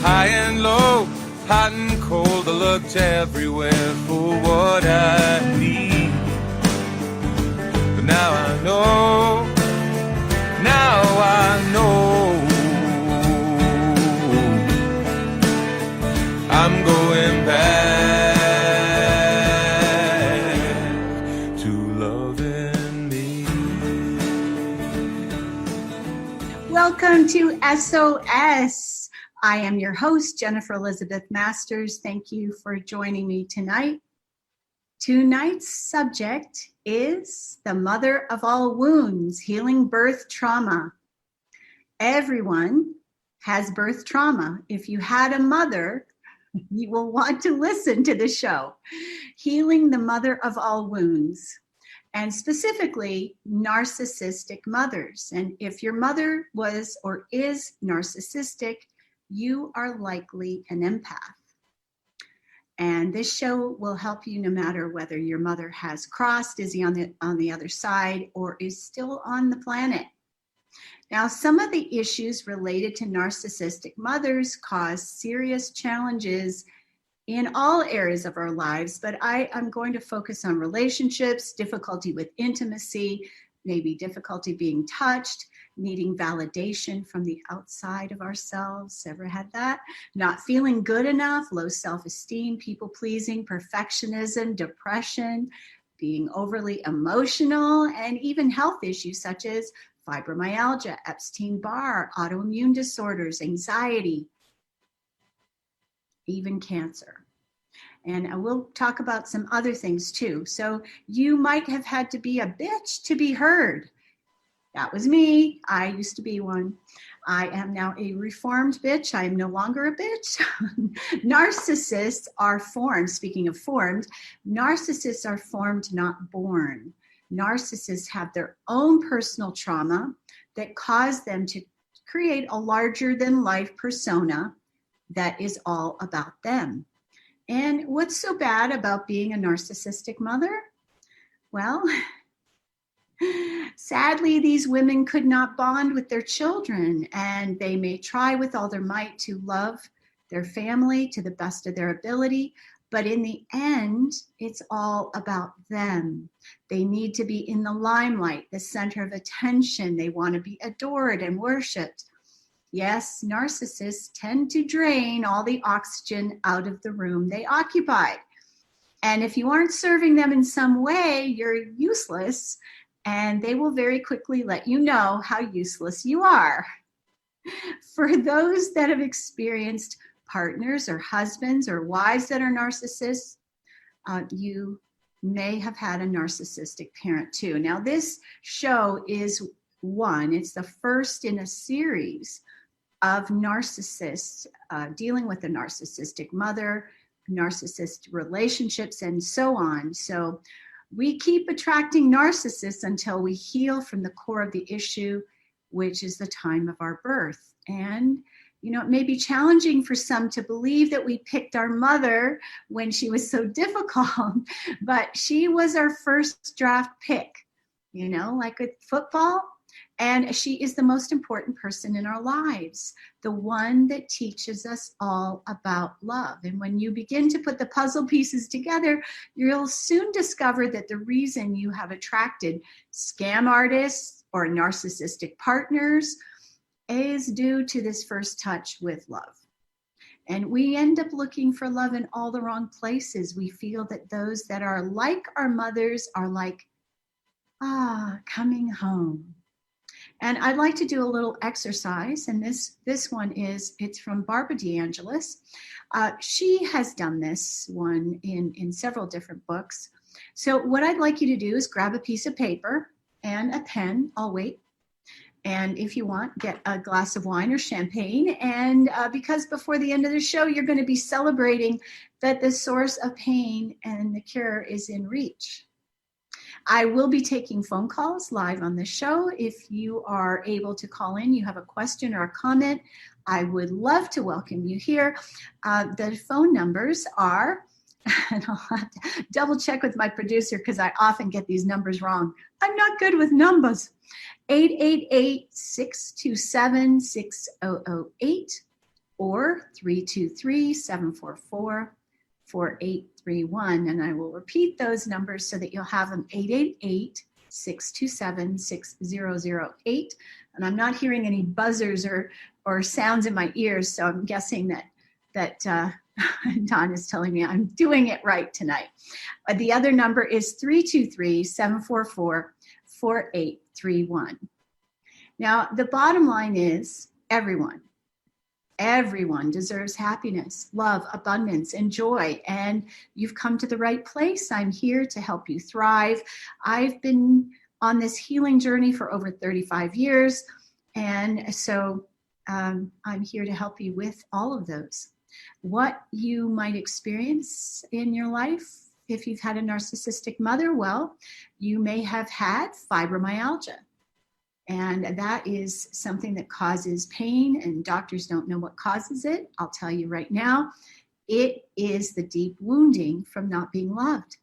High and low, hot and cold, I looked everywhere for what I need. But now I know, I'm going back to loving me. Welcome to SOS. I am your host, Jennifer Elizabeth Masters. Thank you for joining me tonight. Tonight's subject is the mother of all wounds, healing birth trauma. Everyone has birth trauma. If you had a mother, you will want to listen to the show. Healing the mother of all wounds, and specifically narcissistic mothers. And if your mother was or is narcissistic, you are likely an empath. And this show will help you no matter whether your mother has crossed, is he on the other side, or is still on the planet. Now, some of the issues related to narcissistic mothers cause serious challenges in all areas of our lives, but I am going to focus on relationships, difficulty with intimacy, maybe difficulty being touched, needing validation from the outside of ourselves. Ever had that? Not feeling good enough, low self-esteem, people-pleasing, perfectionism, depression, being overly emotional, and even health issues such as fibromyalgia, Epstein-Barr, autoimmune disorders, anxiety, even cancer. And I will talk about some other things too. So you might have had to be a bitch to be heard. That was me. I used to be one. I am now a reformed bitch. I am no longer a bitch. Narcissists are formed. Speaking of formed, narcissists are formed, not born. Narcissists have their own personal trauma that caused them to create a larger than life persona that is all about them. And what's so bad about being a narcissistic mother? Well, sadly, these women could not bond with their children, and they may try with all their might to love their family to the best of their ability, but in the end, it's all about them. They need to be in the limelight, the center of attention. They want to be adored and worshiped. Yes, narcissists tend to drain all the oxygen out of the room they occupy. And if you aren't serving them in some way, you're useless, and they will very quickly let you know how useless you are. For those that have experienced partners or husbands or wives that are narcissists, you may have had a narcissistic parent too. Now, this show is it's the first in a series of narcissists dealing with a narcissistic mother, narcissist relationships, and so on. So we keep attracting narcissists until we heal from the core of the issue, which is the time of our birth. And you know, it may be challenging for some to believe that we picked our mother when she was so difficult, but she was our first draft pick, you know, like with football. And she is the most important person in our lives, the one that teaches us all about love. And when you begin to put the puzzle pieces together, you'll soon discover that the reason you have attracted scam artists or narcissistic partners is due to this first touch with love. And we end up looking for love in all the wrong places. We feel that those that are like our mothers are like, coming home. And I'd like to do a little exercise, and this one it's from Barbara DeAngelis. She has done this one in several different books. So what I'd like you to do is grab a piece of paper and a pen. I'll wait. And if you want, get a glass of wine or champagne. And because before the end of the show, you're going to be celebrating that the source of pain and the cure is in reach. I will be taking phone calls live on the show. If you are able to call in, you have a question or a comment, I would love to welcome you here. The phone numbers are, and I'll have to double check with my producer because I often get these numbers wrong. I'm not good with numbers. 888-627-6008 or 323-744-4831. And I will repeat those numbers so that you'll have them: 888-627-6008. And I'm not hearing any buzzers or sounds in my ears, so I'm guessing that Don is telling me I'm doing it right tonight. The other number is 323-744-4831. Now, the bottom line is everyone deserves happiness, love, abundance, and joy. And you've come to the right place. I'm here to help you thrive. I've been on this healing journey for over 35 years. And so I'm here to help you with all of those. What you might experience in your life if you've had a narcissistic mother, well, you may have had fibromyalgia. And that is something that causes pain, and doctors don't know what causes it. I'll tell you right now, it is the deep wounding from not being loved.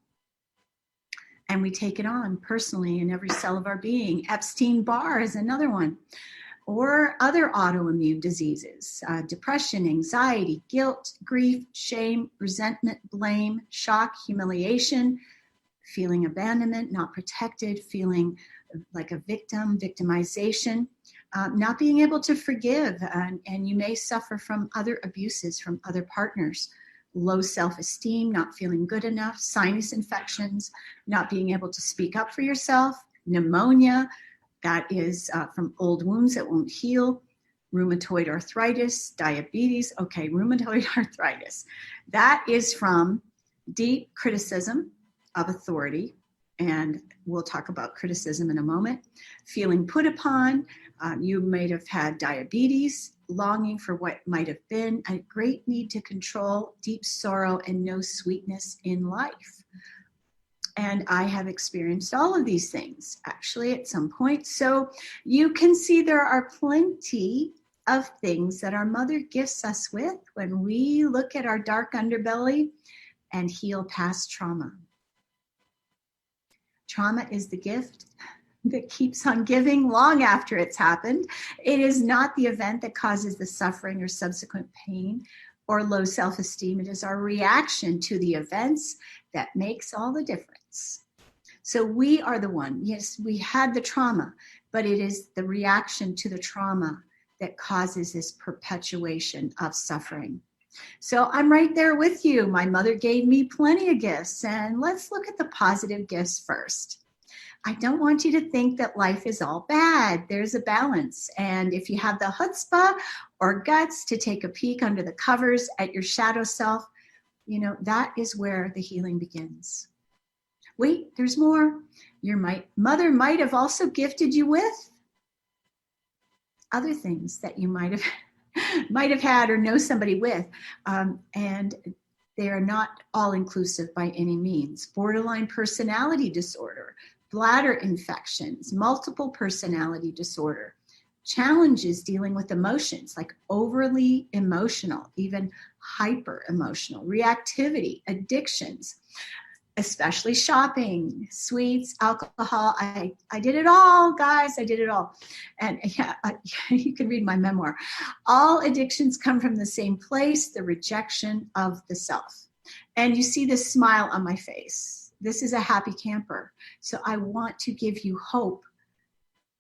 And we take it on personally in every cell of our being. Epstein-Barr is another one. Or other autoimmune diseases, depression, anxiety, guilt, grief, shame, resentment, blame, shock, humiliation, feeling abandonment, not protected, feeling like a victim, victimization, not being able to forgive, and you may suffer from other abuses from other partners, low self-esteem, not feeling good enough, sinus infections, not being able to speak up for yourself, pneumonia, that is from old wounds that won't heal, rheumatoid arthritis, diabetes. Okay, rheumatoid arthritis. That is from deep criticism of authority, and we'll talk about criticism in a moment. Feeling put upon, you might have had diabetes, longing for what might have been, a great need to control, deep sorrow, and no sweetness in life. And I have experienced all of these things, actually, at some point. So you can see there are plenty of things that our mother gifts us with when we look at our dark underbelly and heal past trauma. Trauma is the gift that keeps on giving long after it's happened. It is not the event that causes the suffering or subsequent pain or low self-esteem. It is our reaction to the events that makes all the difference. So we are the one. Yes, we had the trauma, but it is the reaction to the trauma that causes this perpetuation of suffering. So I'm right there with you. My mother gave me plenty of gifts, and let's look at the positive gifts first. I don't want you to think that life is all bad. There's a balance. And if you have the chutzpah or guts to take a peek under the covers at your shadow self, you know, that is where the healing begins. Wait, there's more. Your mother might have also gifted you with other things that you might have had or know somebody with. And they are not all inclusive by any means. Borderline personality disorder, bladder infections, multiple personality disorder, challenges dealing with emotions like overly emotional, even hyper emotional, reactivity, addictions, especially shopping, sweets, alcohol. I did it all, guys. I did it all. And yeah, you can read my memoir. All addictions come from the same place, the rejection of the self. And you see this smile on my face. This is a happy camper. So I want to give you hope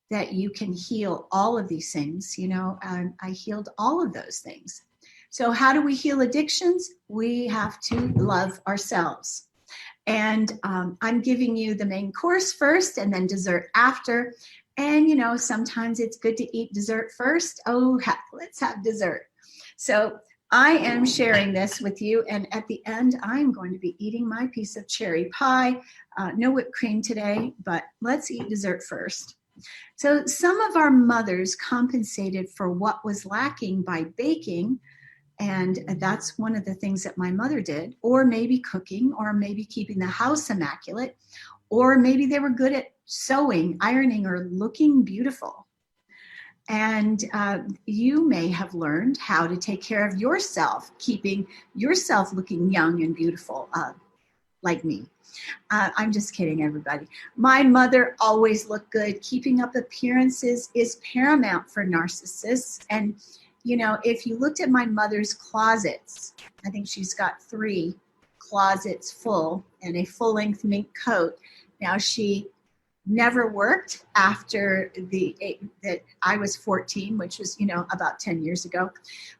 that you can heal all of these things. You know, I healed all of those things. So how do we heal addictions? We have to love ourselves. And I'm giving you the main course first and then dessert after. And, you know, sometimes it's good to eat dessert first. Oh, let's have dessert. So I am sharing this with you. And at the end, I'm going to be eating my piece of cherry pie. No whipped cream today, but let's eat dessert first. So some of our mothers compensated for what was lacking by baking. And that's one of the things that my mother did, or maybe cooking, or maybe keeping the house immaculate, or maybe they were good at sewing, ironing, or looking beautiful. And you may have learned how to take care of yourself, keeping yourself looking young and beautiful, like me. I'm just kidding, everybody. My mother always looked good. Keeping up appearances is paramount for narcissists. And if you looked at my mother's closets, I think she's got 3 closets full and a full-length mink coat. Now, she never worked after that I was 14, which was, about 10 years ago.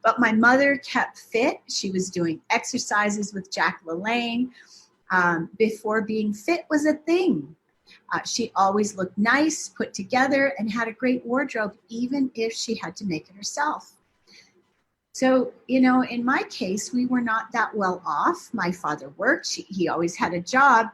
But my mother kept fit. She was doing exercises with Jack LaLanne before being fit was a thing. She always looked nice, put together, and had a great wardrobe, even if she had to make it herself. So, in my case, we were not that well off. My father worked. He always had a job,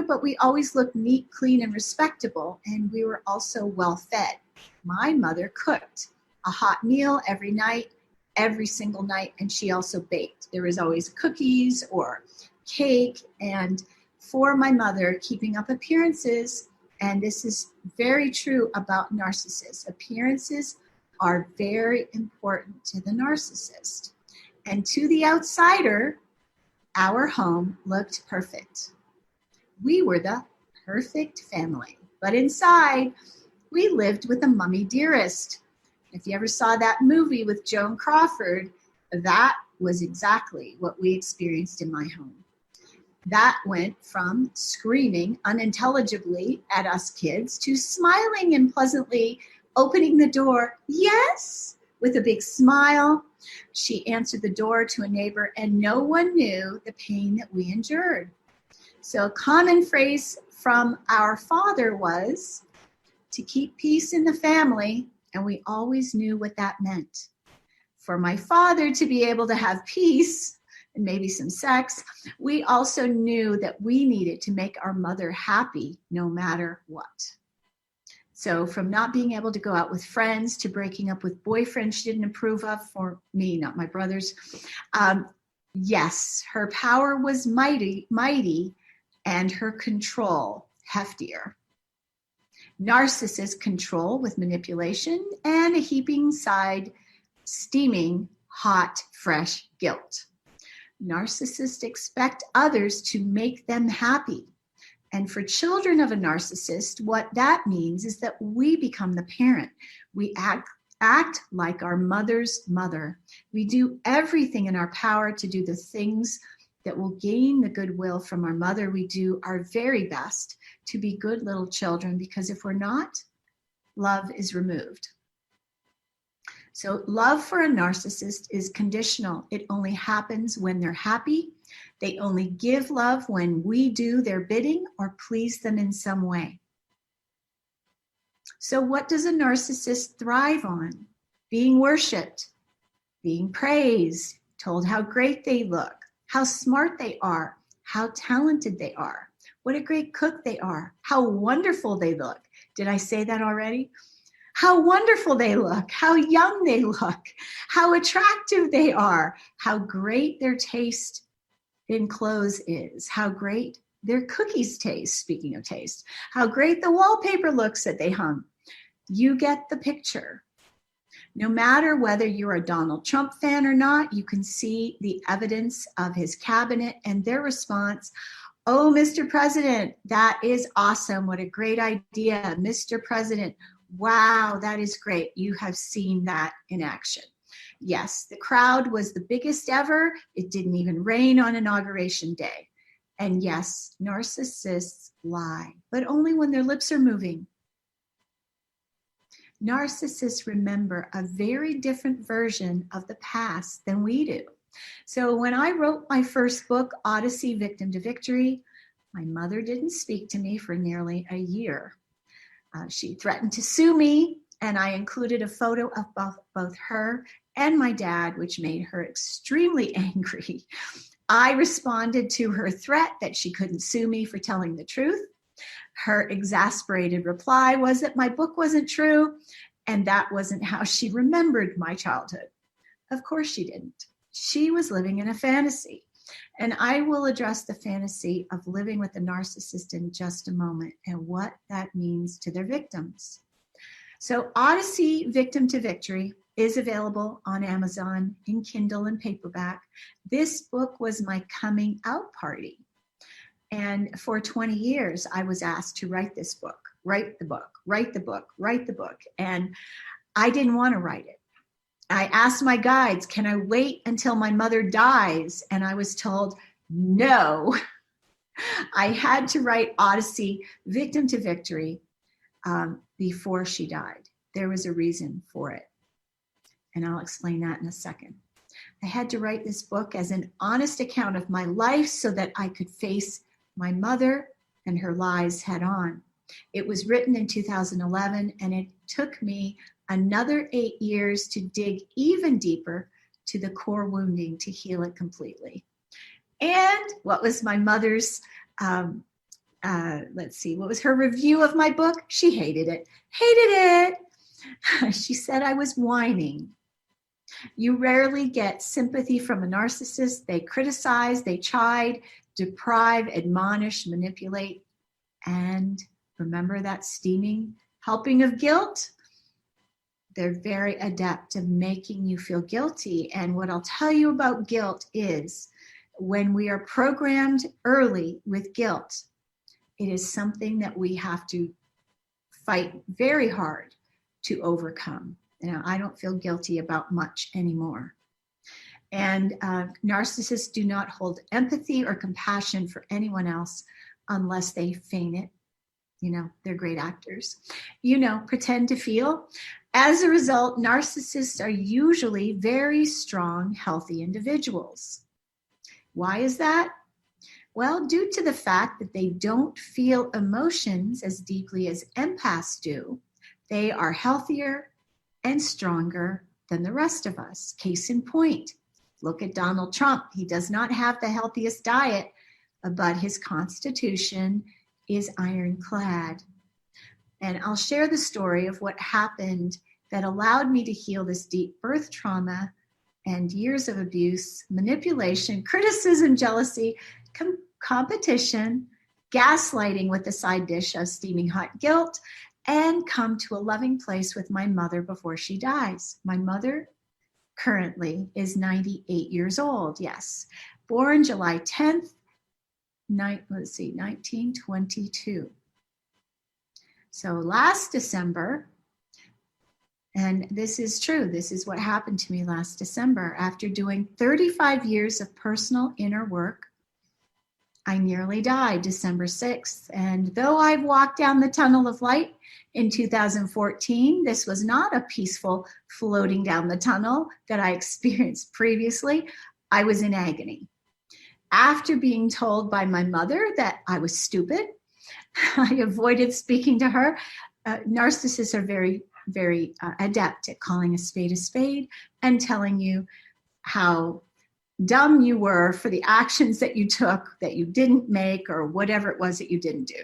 but we always looked neat, clean, and respectable, and we were also well fed. My mother cooked a hot meal every night, every single night, and she also baked. There was always cookies or cake, and for my mother, keeping up appearances, and this is very true about narcissists. Appearances are very important to the narcissist. And to the outsider, our home looked perfect. We were the perfect family. But inside, we lived with a mummy dearest. If you ever saw that movie with Joan Crawford, that was exactly what we experienced in my home. That went from screaming unintelligibly at us kids to smiling and pleasantly opening the door, yes, with a big smile. She answered the door to a neighbor, and no one knew the pain that we endured. So a common phrase from our father was to keep peace in the family, and we always knew what that meant. For my father to be able to have peace and maybe some sex, we also knew that we needed to make our mother happy no matter what. So from not being able to go out with friends to breaking up with boyfriends she didn't approve of, for me, not my brothers. Yes, her power was mighty, and her control heftier. Narcissists control with manipulation and a heaping side, steaming, hot, fresh guilt. Narcissists expect others to make them happy. And for children of a narcissist, what that means is that we become the parent. We act like our mother's mother. We do everything in our power to do the things that will gain the goodwill from our mother. We do our very best to be good little children, because if we're not, love is removed. So love for a narcissist is conditional. It only happens when they're happy. They only give love when we do their bidding or please them in some way. So what does a narcissist thrive on? Being worshipped, being praised, told how great they look, how smart they are, how talented they are, what a great cook they are, how wonderful they look. Did I say that already? How wonderful they look, how young they look, how attractive they are, how great their taste in clothes is, how great their cookies taste, speaking of taste, how great the wallpaper looks that they hung. You get the picture. No matter whether you're a Donald Trump fan or not, you can see the evidence of his cabinet and their response. Oh, Mr. President, that is awesome. What a great idea. Mr. President, wow, that is great. You have seen that in action. Yes, the crowd was the biggest ever. It didn't even rain on Inauguration Day. And yes, narcissists lie, but only when their lips are moving. Narcissists remember a very different version of the past than we do. So when I wrote my first book, Odyssey, Victim to Victory, my mother didn't speak to me for nearly a year. She threatened to sue me, and I included a photo of both her and my dad, which made her extremely angry. I responded to her threat that she couldn't sue me for telling the truth. Her exasperated reply was that my book wasn't true, and that wasn't how she remembered my childhood. Of course she didn't. She was living in a fantasy. And I will address the fantasy of living with a narcissist in just a moment and what that means to their victims. So Odyssey, Victim to Victory is available on Amazon in Kindle and paperback. This book was my coming out party. And for 20 years, I was asked to write this book, write the book, write the book, write the book. And I didn't want to write it. I asked my guides, can I wait until my mother dies? And I was told, no. I had to write Odyssey, Victim to Victory, before she died. There was a reason for it. And I'll explain that in a second. I had to write this book as an honest account of my life so that I could face my mother and her lies head on. It was written in 2011, and it took me another 8 years to dig even deeper to the core wounding to heal it completely. And what was my mother's, what was her review of my book? She hated it. Hated it. She said I was whining. You rarely get sympathy from a narcissist. They criticize, they chide, deprive, admonish, manipulate, and remember that steaming helping of guilt? They're very adept at making you feel guilty. And what I'll tell you about guilt is when we are programmed early with guilt, it is something that we have to fight very hard to overcome. Now, I don't feel guilty about much anymore. And narcissists do not hold empathy or compassion for anyone else unless they feign it. You know, they're great actors. You know, pretend to feel. As a result, narcissists are usually very strong, healthy individuals. Why is that? Well, due to the fact that they don't feel emotions as deeply as empaths do, they are healthier and stronger than the rest of us. Case in point, look at Donald Trump. He does not have the healthiest diet, but his constitution is ironclad. And I'll share the story of what happened that allowed me to heal this deep birth trauma and years of abuse, manipulation, criticism, jealousy, competition, gaslighting with a side dish of steaming hot guilt, and come to a loving place with my mother before she dies. My mother currently is 98 years old, yes. Born July 10th, 1922. So last December, and this is true, this is what happened to me last December. After doing 35 years of personal inner work, I nearly died December 6th. And though I've walked down the tunnel of light in 2014, this was not a peaceful floating down the tunnel that I experienced previously. I was in agony. After being told by my mother that I was stupid, I avoided speaking to her. Narcissists are very, very adept at calling a spade and telling you how dumb you were for the actions that you took, that you didn't make, or whatever it was that you didn't do.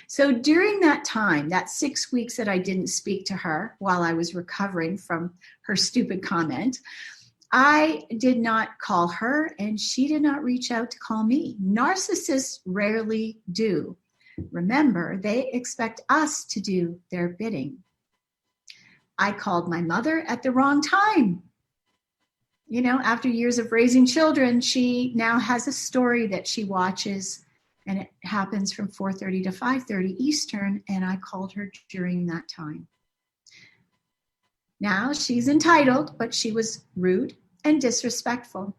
So during that time, that 6 weeks that I didn't speak to her while I was recovering from her stupid comment, I did not call her and she did not reach out to call me. Narcissists rarely do. Remember, they expect us to do their bidding. I called my mother at the wrong time. You know, after years of raising children, she now has a story that she watches, and it happens from 4:30 to 5:30 Eastern, and I called her during that time. Now she's entitled, but she was rude and disrespectful.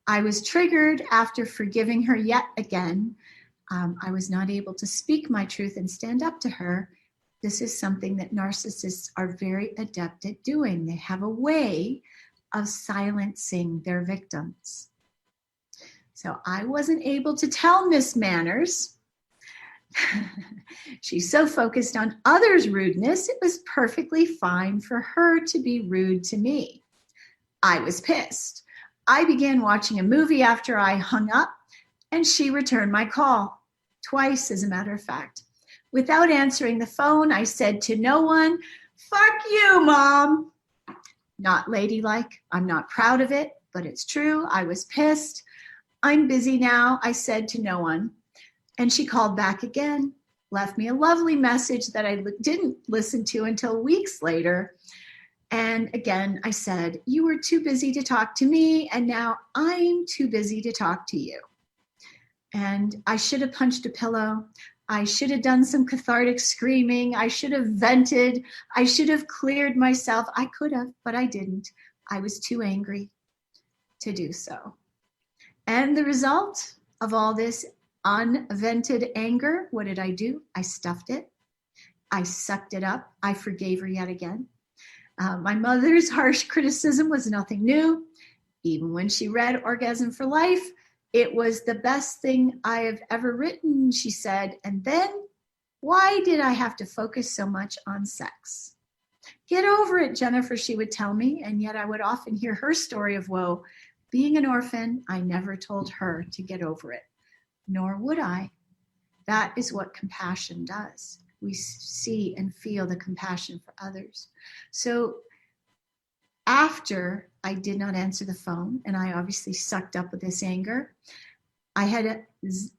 I was triggered after forgiving her yet again. I was not able to speak my truth and stand up to her. This is something that narcissists are very adept at doing. They have a way of silencing their victims. So I wasn't able to tell Miss Manners. She's so focused on others' rudeness, it was perfectly fine for her to be rude to me. I was pissed. I began watching a movie after I hung up, and she returned my call, twice as a matter of fact. Without answering the phone, I said to no one, "Fuck you, Mom." Not ladylike. I'm not proud of it, but it's true. I was pissed. "I'm busy now," I said to no one. And she called back again, left me a lovely message that I didn't listen to until weeks later. And again, I said, "You were too busy to talk to me, and now I'm too busy to talk to you." And I should have punched a pillow. I should have done some cathartic screaming. I should have vented. I should have cleared myself. I could have, but I didn't. I was too angry to do so. And the result of all this unvented anger, what did I do? I stuffed it. I sucked it up. I forgave her yet again. My mother's harsh criticism was nothing new. Even when she read Orgasm for Life, it was the best thing I have ever written, she said. And then, why did I have to focus so much on sex? Get over it, Jennifer, she would tell me. And yet I would often hear her story of woe. Being an orphan, I never told her to get over it, nor would I. That is what compassion does. We see and feel the compassion for others. So after I did not answer the phone, and I obviously sucked up with this anger, I had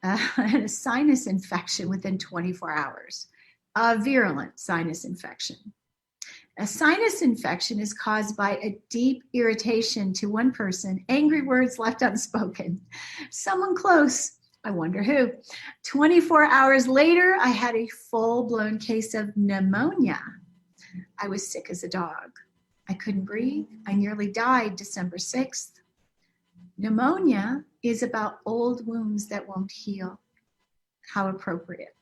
a sinus infection within 24 hours, a virulent sinus infection. A sinus infection is caused by a deep irritation to one person, angry words left unspoken, someone close. I wonder who. 24 hours later, I had a full-blown case of pneumonia. I was sick as a dog. I couldn't breathe. I nearly died December 6th. Pneumonia is about old wounds that won't heal. How appropriate.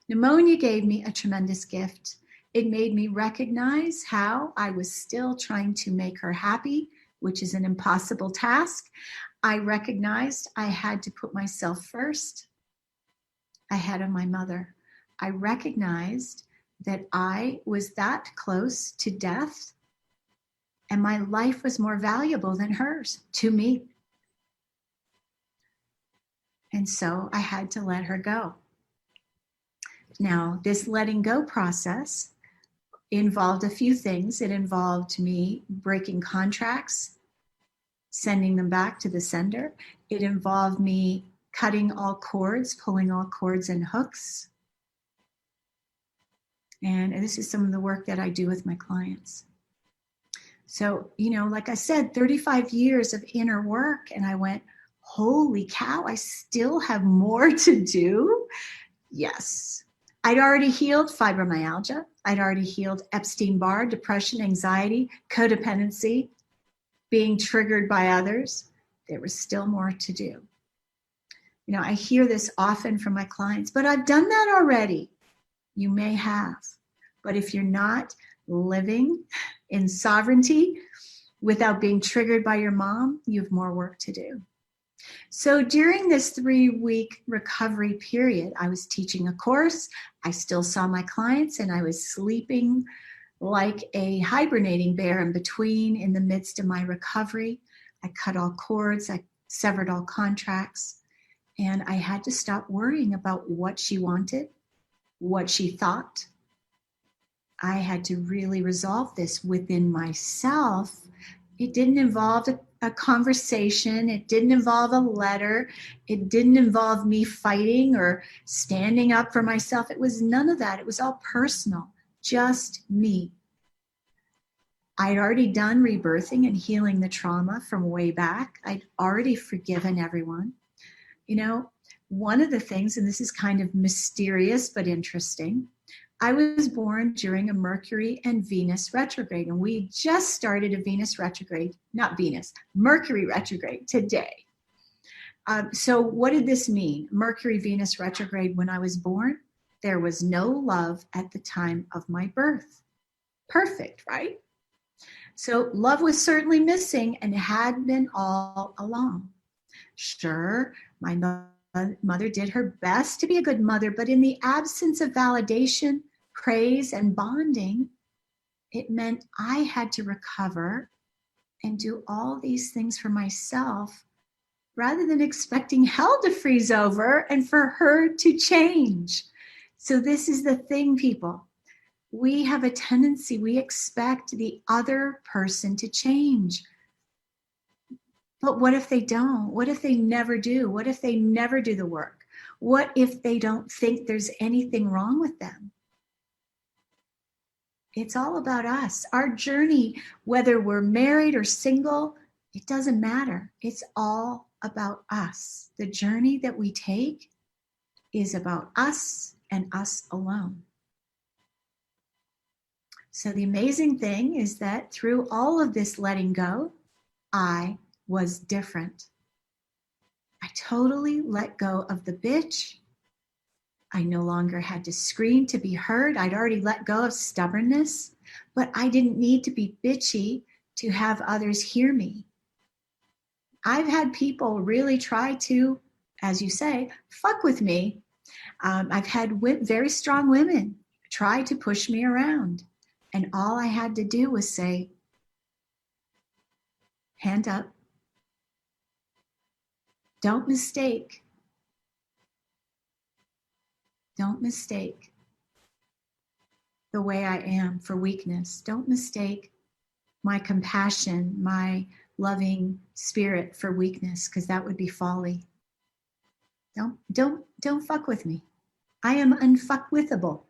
Pneumonia gave me a tremendous gift. It made me recognize how I was still trying to make her happy, which is an impossible task. I recognized I had to put myself first ahead of my mother. I recognized that I was that close to death and my life was more valuable than hers to me. And so I had to let her go. Now, this letting go process involved a few things. It involved me breaking contracts, sending them back to the sender. It involved me cutting all cords, pulling all cords and hooks. And this is some of the work that I do with my clients. So, like I said, 35 years of inner work, and I went, holy cow, I still have more to do? Yes. I'd already healed fibromyalgia. I'd already healed Epstein-Barr, depression, anxiety, codependency, being triggered by others. There was still more to do. I hear this often from my clients, but I've done that already. You may have, but if you're not living in sovereignty without being triggered by your mom, you have more work to do. So during this 3-week recovery period, I was teaching a course. I still saw my clients, and I was sleeping like a hibernating bear in between, in the midst of my recovery. I cut all cords. I severed all contracts. And I had to stop worrying about what she wanted, what she thought. I had to really resolve this within myself. It didn't involve a conversation. It didn't involve a letter. It didn't involve me fighting or standing up for myself. It was none of that. It was all personal, just me. I'd already done rebirthing and healing the trauma from way back. I'd already forgiven everyone. One of the things, and this is kind of mysterious but interesting, I was born during a Mercury and Venus retrograde, and we just started a Mercury retrograde today. So what did this mean? Mercury, Venus retrograde when I was born, there was no love at the time of my birth. Perfect, right? So love was certainly missing and had been all along. Sure, my mother did her best to be a good mother, but in the absence of validation, praise, and bonding, it meant I had to recover and do all these things for myself rather than expecting hell to freeze over and for her to change. So this is the thing, people. We have a tendency, we expect the other person to change. But what if they don't? What if they never do? What if they never do the work? What if they don't think there's anything wrong with them? It's all about us. Our journey, whether we're married or single, it doesn't matter. It's all about us. The journey that we take is about us and us alone. So the amazing thing is that through all of this letting go, I was different. I totally let go of the bitch. I no longer had to scream to be heard. I'd already let go of stubbornness, but I didn't need to be bitchy to have others hear me. I've had people really try to, as you say, fuck with me. I've had very strong women try to push me around. And all I had to do was say, hand up. Don't mistake the way I am for weakness. Don't mistake my compassion, my loving spirit for weakness, because that would be folly. Don't fuck with me. I am unfuckwithable.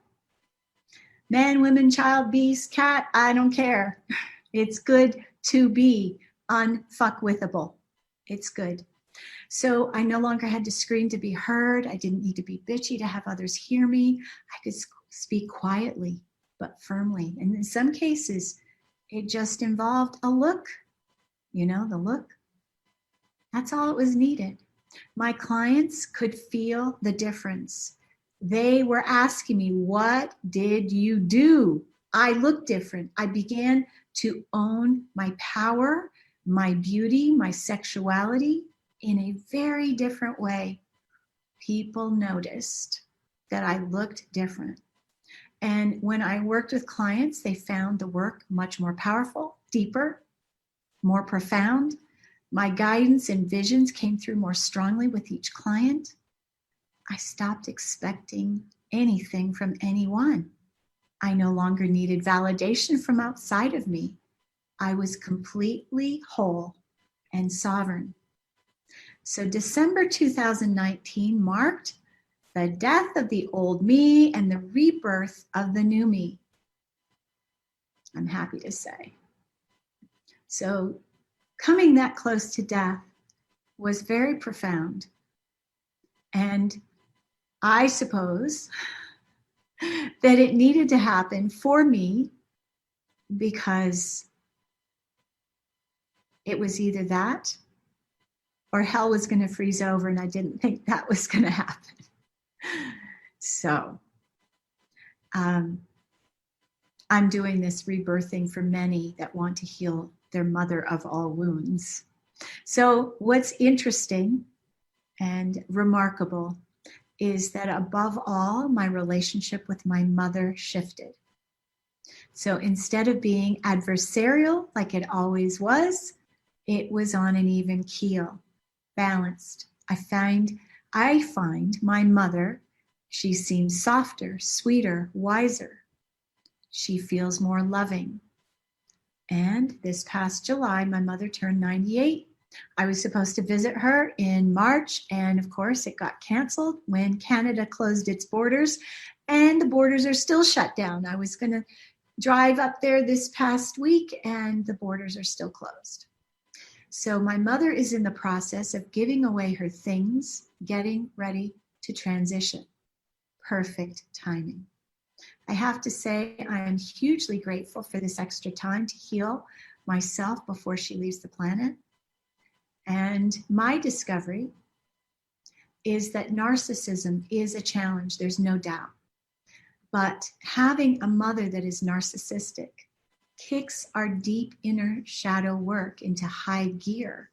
Man, woman, child, beast, cat, I don't care. It's good to be unfuckwithable. It's good. So I no longer had to scream to be heard. I didn't need to be bitchy to have others hear me. I could speak quietly but firmly. And in some cases, it just involved a look. The look. That's all it was needed. My clients could feel the difference. They were asking me, what did you do? I looked different. I began to own my power, my beauty, my sexuality in a very different way. People noticed that I looked different. And when I worked with clients, they found the work much more powerful, deeper, more profound. My guidance and visions came through more strongly with each client. I stopped expecting anything from anyone. I no longer needed validation from outside of me. I was completely whole and sovereign. So December 2019 marked the death of the old me and the rebirth of the new me, I'm happy to say. So coming that close to death was very profound. And I suppose that it needed to happen for me because it was either that or hell was going to freeze over, and I didn't think that was going to happen. So I'm doing this rebirthing for many that want to heal their mother of all wounds. So what's interesting and remarkable is that above all, my relationship with my mother shifted. So instead of being adversarial like it always was, it was on an even keel, balanced. I find my mother, she seems softer, sweeter, wiser. She feels more loving. And this past July, my mother turned 98. I was supposed to visit her in March, and of course it got canceled when Canada closed its borders, and the borders are still shut down. I was going to drive up there this past week, and the borders are still closed. So my mother is in the process of giving away her things, getting ready to transition. Perfect timing. I have to say I am hugely grateful for this extra time to heal myself before she leaves the planet. And my discovery is that narcissism is a challenge, there's no doubt. But having a mother that is narcissistic kicks our deep inner shadow work into high gear.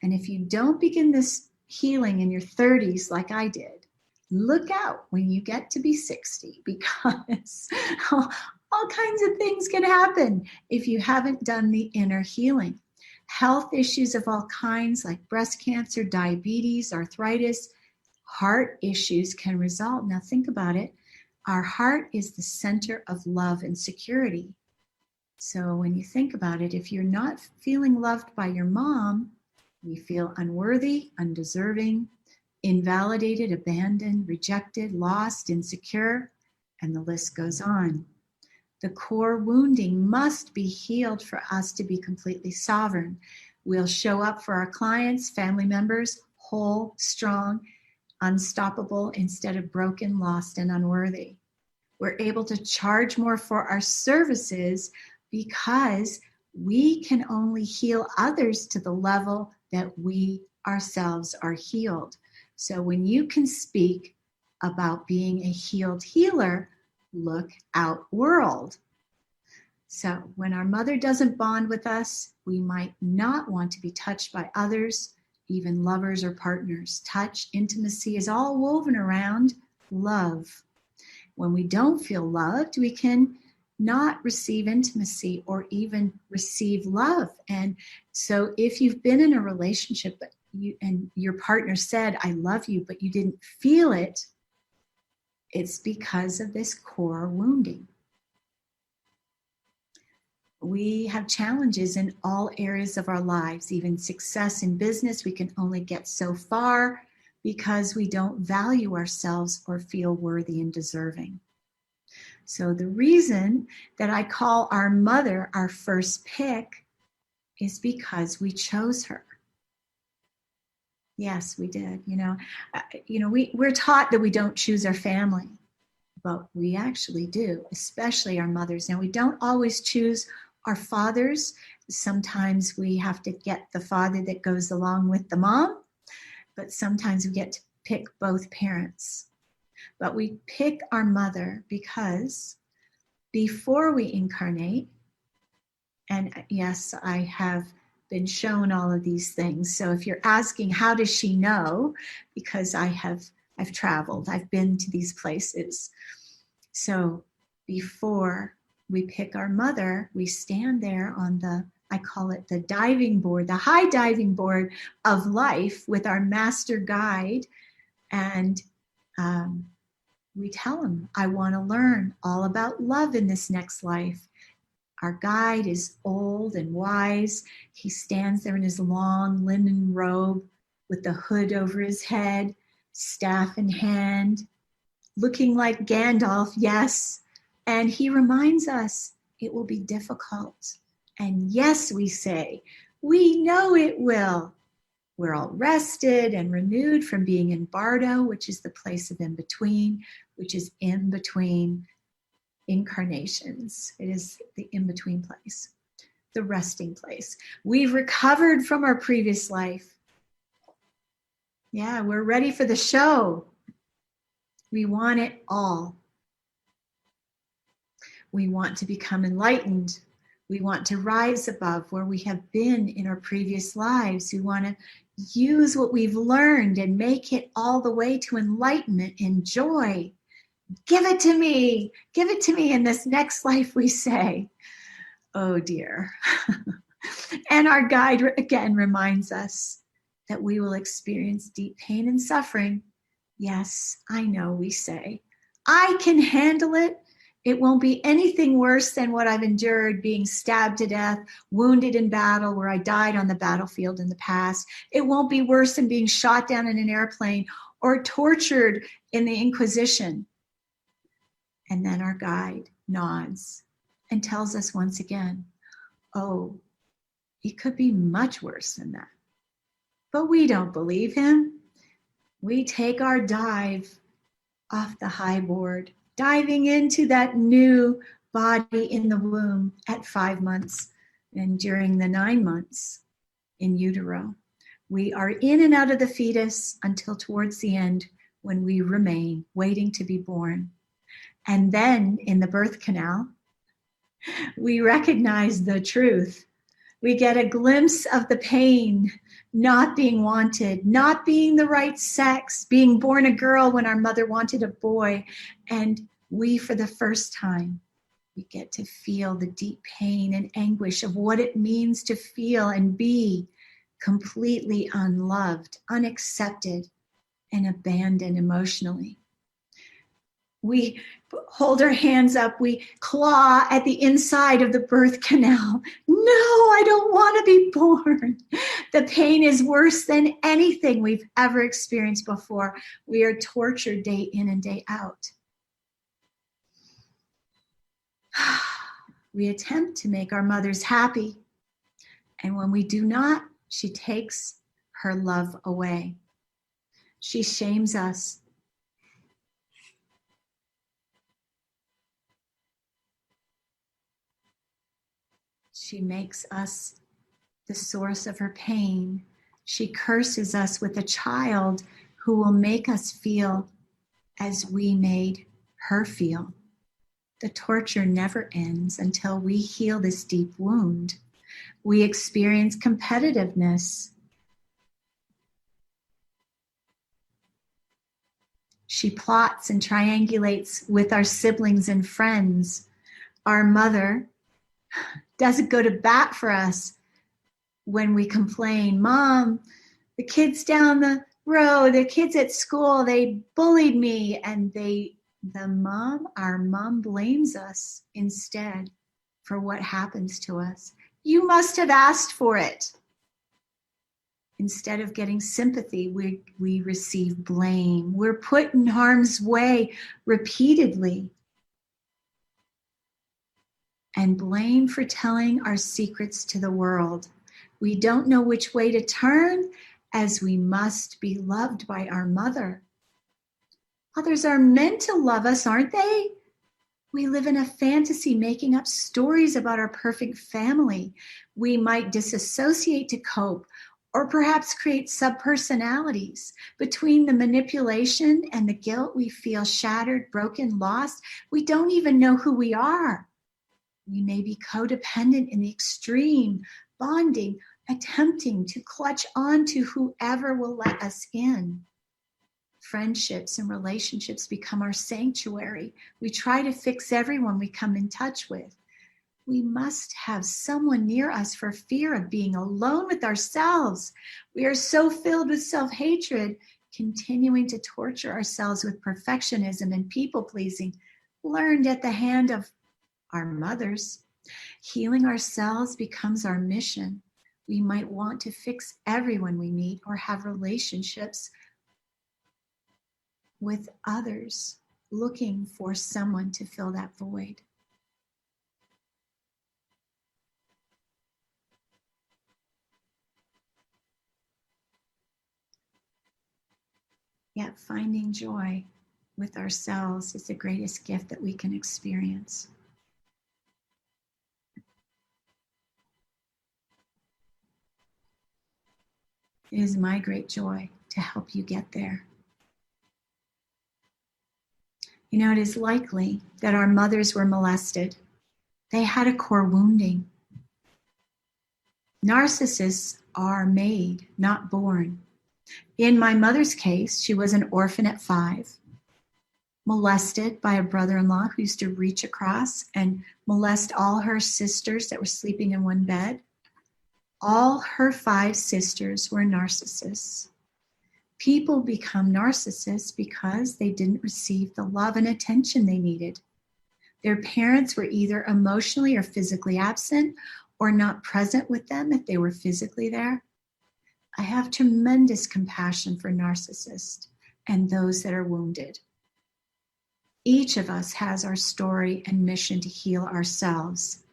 And if you don't begin this healing in your 30s like I did, look out when you get to be 60, because all kinds of things can happen if you haven't done the inner healing. Health issues of all kinds like breast cancer, diabetes, arthritis, heart issues can result. Now think about it. Our heart is the center of love and security. So when you think about it, if you're not feeling loved by your mom, you feel unworthy, undeserving, invalidated, abandoned, rejected, lost, insecure, and the list goes on. The core wounding must be healed for us to be completely sovereign. We'll show up for our clients, family members, whole, strong, unstoppable instead of broken, lost, and unworthy. We're able to charge more for our services because we can only heal others to the level that we ourselves are healed. So when you can speak about being a healed healer, look out world. So when our mother doesn't bond with us, we might not want to be touched by others, even lovers or partners. Touch, intimacy is all woven around love. When we don't feel loved, we can not receive intimacy or even receive love. And so if you've been in a relationship and your partner said, I love you, but you didn't feel it, it's because of this core wounding. We have challenges in all areas of our lives, even success in business. We can only get so far because we don't value ourselves or feel worthy and deserving. So the reason that I call our mother our first pick is because we chose her. Yes, we did. We're taught that we don't choose our family, but we actually do, especially our mothers. Now, we don't always choose our fathers. Sometimes we have to get the father that goes along with the mom, but sometimes we get to pick both parents. But we pick our mother because before we incarnate, and yes, I have been shown all of these things. So if you're asking, how does she know? Because I've traveled, I've been to these places. So before we pick our mother, we stand there on I call it the diving board, the high diving board of life with our master guide. And we tell him, I want to learn all about love in this next life. Our guide is old and wise. He stands there in his long linen robe with the hood over his head, staff in hand, looking like Gandalf, yes. And he reminds us it will be difficult. And yes, we say, we know it will. We're all rested and renewed from being in Bardo, which is the place of in-between, which is in between incarnations. It is the in-between place, the resting place. We've recovered from our previous life. Yeah, we're ready for the show. We want it all. We want to become enlightened. We want to rise above where we have been in our previous lives. We want to use what we've learned and make it all the way to enlightenment and joy. Give it to me. Give it to me in this next life, we say. Oh dear. And our guide again reminds us that we will experience deep pain and suffering. Yes, I know, we say. I can handle it. It won't be anything worse than what I've endured, being stabbed to death, wounded in battle, where I died on the battlefield in the past. It won't be worse than being shot down in an airplane or tortured in the Inquisition. And then our guide nods and tells us once again, oh, it could be much worse than that. But we don't believe him. We take our dive off the high board, diving into that new body in the womb at 5 months and during the 9 months in utero. We are in and out of the fetus until towards the end when we remain waiting to be born. And then in the birth canal, we recognize the truth. We get a glimpse of the pain, not being wanted, not being the right sex, being born a girl when our mother wanted a boy. And we, for the first time, we get to feel the deep pain and anguish of what it means to feel and be completely unloved, unaccepted, and abandoned emotionally. We hold our hands up, we claw at the inside of the birth canal. No, I don't want to be born. The pain is worse than anything we've ever experienced before. We are tortured day in and day out. We attempt to make our mothers happy. And when we do not, she takes her love away. She shames us. She makes us the source of her pain. She curses us with a child who will make us feel as we made her feel. The torture never ends until we heal this deep wound. We experience competitiveness. She plots and triangulates with our siblings and friends. Our mother doesn't go to bat for us when we complain. Mom, the kids down the road, the kids at school, they bullied me. And our mom blames us instead for what happens to us. You must have asked for it. Instead of getting sympathy, we receive blame. We're put in harm's way repeatedly and blamed for telling our secrets to the world. We don't know which way to turn, as we must be loved by our mother. Others are meant to love us, aren't they? We live in a fantasy, making up stories about our perfect family. We might disassociate to cope, or perhaps create subpersonalities. Between the manipulation and the guilt, we feel shattered, broken, lost. We don't even know who we are. We may be codependent in the extreme, bonding, attempting to clutch on to whoever will let us in. Friendships and relationships become our sanctuary. We try to fix everyone we come in touch with. We must have someone near us for fear of being alone with ourselves. We are so filled with self-hatred, continuing to torture ourselves with perfectionism and people-pleasing, learned at the hand of our mothers. Healing ourselves becomes our mission. We might want to fix everyone we meet or have relationships with others, looking for someone to fill that void. Yet finding joy with ourselves is the greatest gift that we can experience. It is my great joy to help you get there. You know, it is likely that our mothers were molested. They had a core wounding. Narcissists are made, not born. In my mother's case, she was an orphan at 5, molested by a brother-in-law who used to reach across and molest all her sisters that were sleeping in one bed. All her 5 sisters were narcissists. People become narcissists because they didn't receive the love and attention they needed. Their parents were either emotionally or physically absent or not present with them if they were physically there. I have tremendous compassion for narcissists and those that are wounded. Each of us has our story and mission to heal ourselves.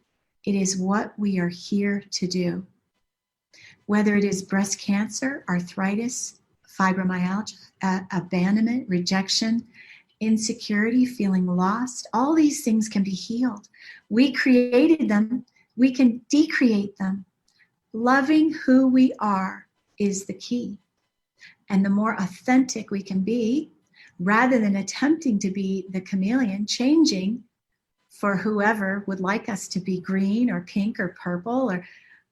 It is what we are here to do. Whether it is breast cancer, arthritis, fibromyalgia, abandonment, rejection, insecurity, feeling lost, all these things can be healed. We created them. We can decreate them. Loving who we are is the key. And the more authentic we can be, rather than attempting to be the chameleon, changing for whoever would like us to be green or pink or purple, or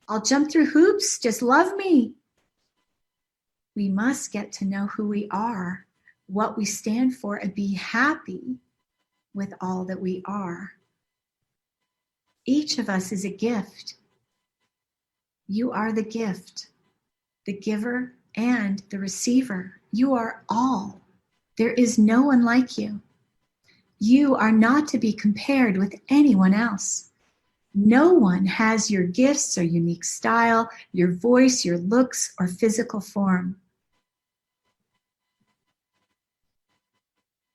I'll jump through hoops, just love me. We must get to know who we are, what we stand for, and be happy with all that we are. Each of us is a gift. You are the gift, the giver and the receiver. You are all. There is no one like you. You are not to be compared with anyone else. No one has your gifts or unique style, your voice, your looks, or physical form.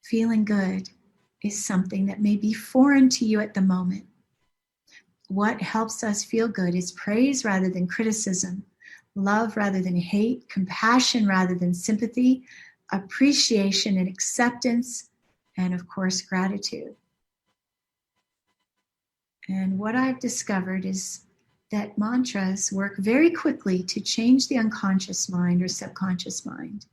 Feeling good is something that may be foreign to you at the moment. What helps us feel good is praise rather than criticism, love rather than hate, compassion rather than sympathy, appreciation and acceptance, and of course, gratitude. And what I've discovered is that mantras work very quickly to change the unconscious mind or subconscious mind.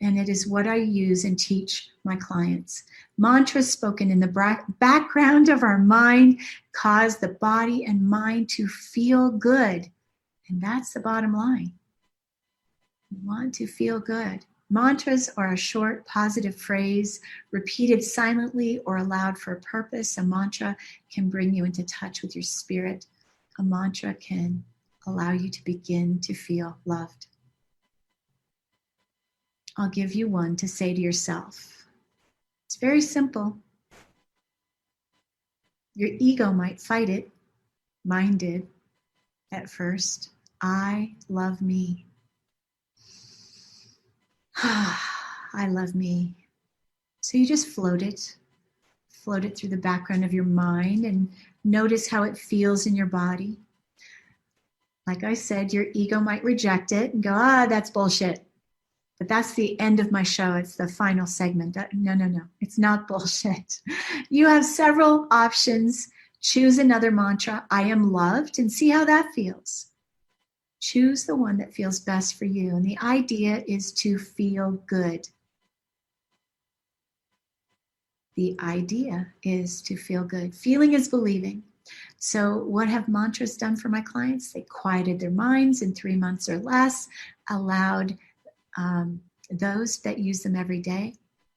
And it is what I use and teach my clients. Mantras spoken in the background of our mind cause the body and mind to feel good. And that's the bottom line. You want to feel good. Mantras are a short, positive phrase repeated silently or aloud for a purpose. A mantra can bring you into touch with your spirit. A mantra can allow you to begin to feel loved. I'll give you one to say to yourself. It's very simple. Your ego might fight it. Mine did at first. I love me. I love me. So you just float it through the background of your mind and notice how it feels in your body. Like I said, your ego might reject it and go, that's bullshit. But that's the end of my show. It's the final segment. No. It's not bullshit. You have several options. Choose another mantra. I am loved, and see how that feels. Choose the one that feels best for you. And the idea is to feel good. The idea is to feel good. Feeling is believing. So what have mantras done for my clients? They quieted their minds in 3 months or less, allowed those that use them every day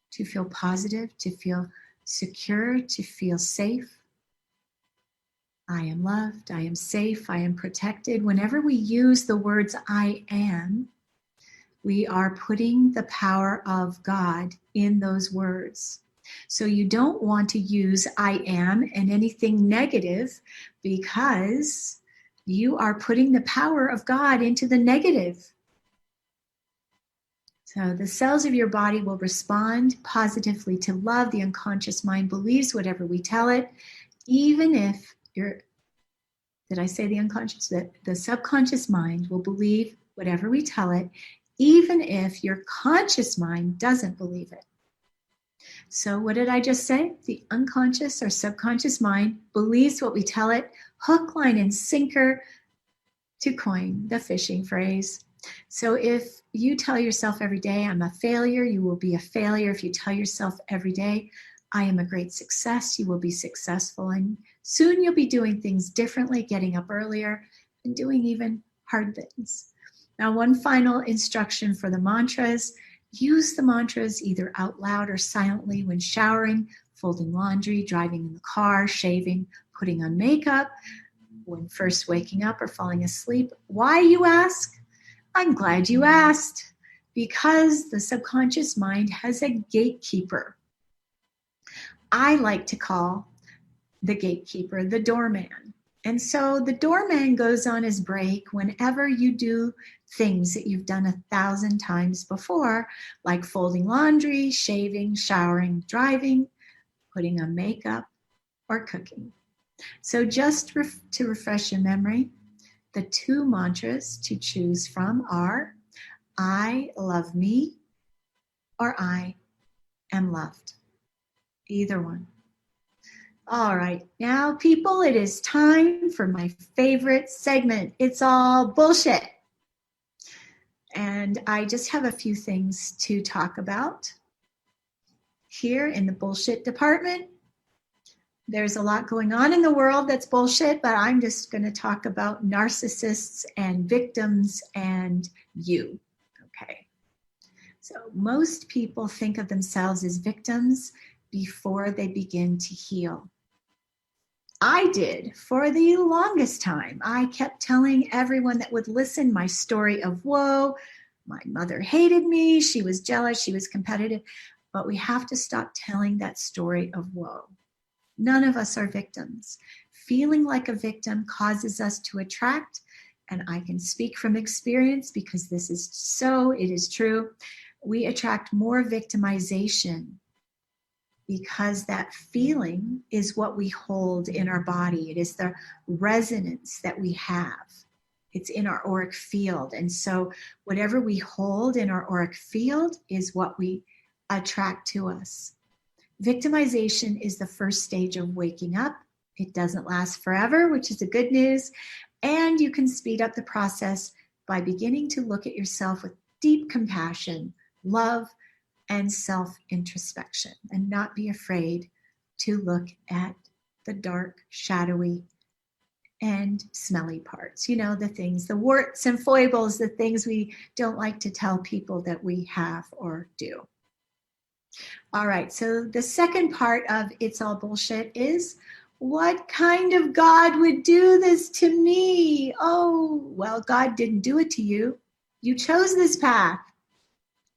to feel positive, to feel secure, to feel safe. I am loved, I am safe, I am protected. Whenever we use the words I am, we are putting the power of God in those words. So you don't want to use I am and anything negative because you are putting the power of God into the negative. So the cells of your body will respond positively to love. The unconscious mind believes whatever we tell it, even if did I say the unconscious? The subconscious mind will believe whatever we tell it, even if your conscious mind doesn't believe it. So what did I just say? The unconscious or subconscious mind believes what we tell it, hook, line, and sinker, to coin the fishing phrase. So if you tell yourself every day, I'm a failure, you will be a failure. If you tell yourself every day, I am a great success, you will be successful. And soon you'll be doing things differently, getting up earlier, and doing even hard things. Now, one final instruction for the mantras. Use the mantras either out loud or silently when showering, folding laundry, driving in the car, shaving, putting on makeup, when first waking up or falling asleep. Why, you ask? I'm glad you asked. Because the subconscious mind has a gatekeeper. I like to call the gatekeeper the doorman. And so the doorman goes on his break whenever you do things that you've done 1,000 times before, like folding laundry, shaving, showering, driving, putting on makeup, or cooking. So just to refresh your memory, the 2 mantras to choose from are I love me or I am loved. Either one. All right, now people, it is time for my favorite segment. It's all bullshit. And I just have a few things to talk about here in the bullshit department. There's a lot going on in the world that's bullshit, but I'm just going to talk about narcissists and victims and you, okay? So most people think of themselves as victims before they begin to heal. I did for the longest time. I kept telling everyone that would listen my story of woe. My mother hated me. She was jealous. She was competitive. But we have to stop telling that story of woe. None of us are victims. Feeling like a victim causes us to attract, and I can speak from experience because this is so, it is true. We attract more victimization because that feeling is what we hold in our body. It is the resonance that we have. It's in our auric field. And so whatever we hold in our auric field is what we attract to us. Victimization is the first stage of waking up. It doesn't last forever, which is the good news. And you can speed up the process by beginning to look at yourself with deep compassion, love, and self-introspection, and not be afraid to look at the dark, shadowy, and smelly parts. You know, the things, the warts and foibles, the things we don't like to tell people that we have or do. All right, so the second part of It's All Bullshit is, what kind of God would do this to me? Oh, well, God didn't do it to you. You chose this path.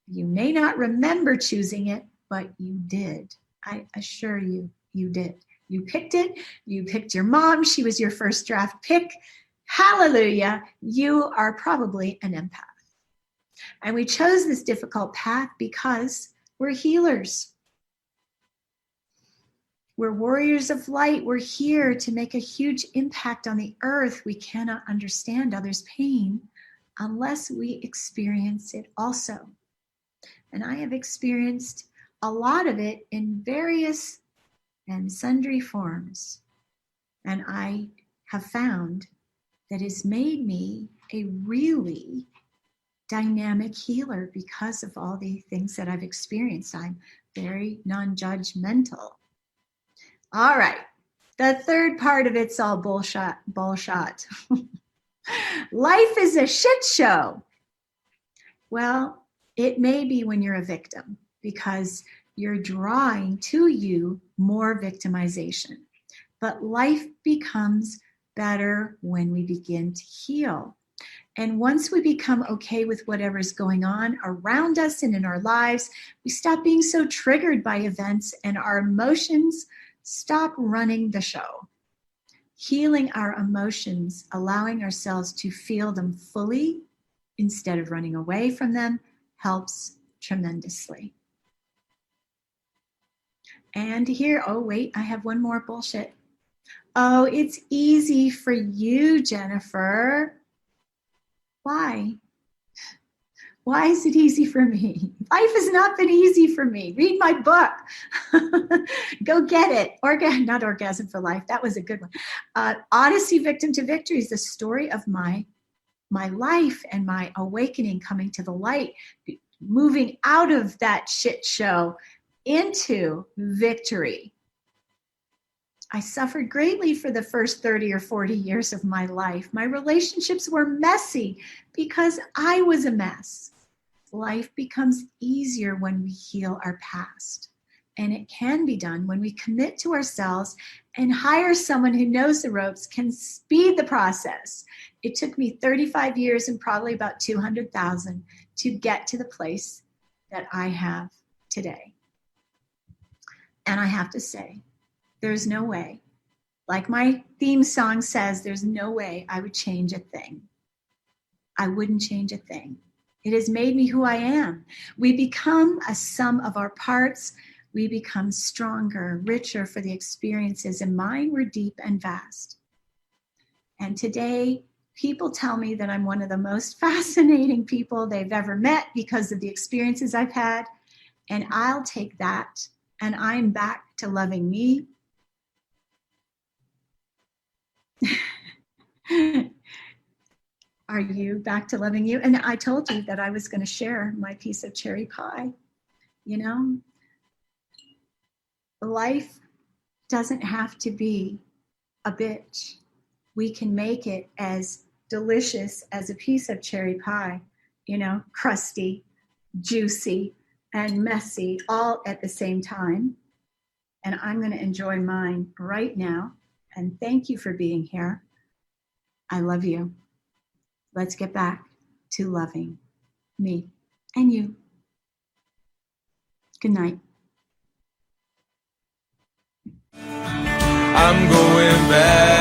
You may not remember choosing it, but you did. I assure you, you did. You picked it. You picked your mom. She was your first draft pick. Hallelujah. You are probably an empath. And we chose this difficult path because we're healers. We're warriors of light. We're here to make a huge impact on the earth. We cannot understand others' pain unless we experience it also. And I have experienced a lot of it in various and sundry forms. And I have found that it's made me a really dynamic healer because of all the things that I've experienced. I'm very non-judgmental. All right, the third part of It's All Bullshit. Life is a shit show. Well, it may be when you're a victim because you're drawing to you more victimization. But life becomes better when we begin to heal. And once we become okay with whatever's going on around us and in our lives, we stop being so triggered by events and our emotions stop running the show. Healing our emotions, allowing ourselves to feel them fully instead of running away from them, helps tremendously. And here, oh wait, I have one more bullshit. Oh, it's easy for you, Jennifer. Why? Why is it easy for me? Life has not been easy for me. Read my book. Go get it. Not Orgasm for Life. That was a good one. Odyssey, Victim to Victory is the story of my life and my awakening, coming to the light, moving out of that shit show into victory. I suffered greatly for the first 30 or 40 years of my life. My relationships were messy because I was a mess. Life becomes easier when we heal our past. And it can be done when we commit to ourselves and hire someone who knows the ropes, can speed the process. It took me 35 years and probably about 200,000 to get to the place that I have today. And I have to say, there's no way, like my theme song says, there's no way I would change a thing. I wouldn't change a thing. It has made me who I am. We become a sum of our parts. We become stronger, richer for the experiences, and mine were deep and vast. And today, people tell me that I'm one of the most fascinating people they've ever met because of the experiences I've had. And I'll take that. And I'm back to loving me. Are you back to loving you? And I told you that I was going to share my piece of cherry pie. You know, life doesn't have to be a bitch. We can make it as delicious as a piece of cherry pie, you know, crusty, juicy, and messy all at the same time. And I'm going to enjoy mine right now. And thank you for being here. I love you. Let's get back to loving me and you. Good night. I'm going back.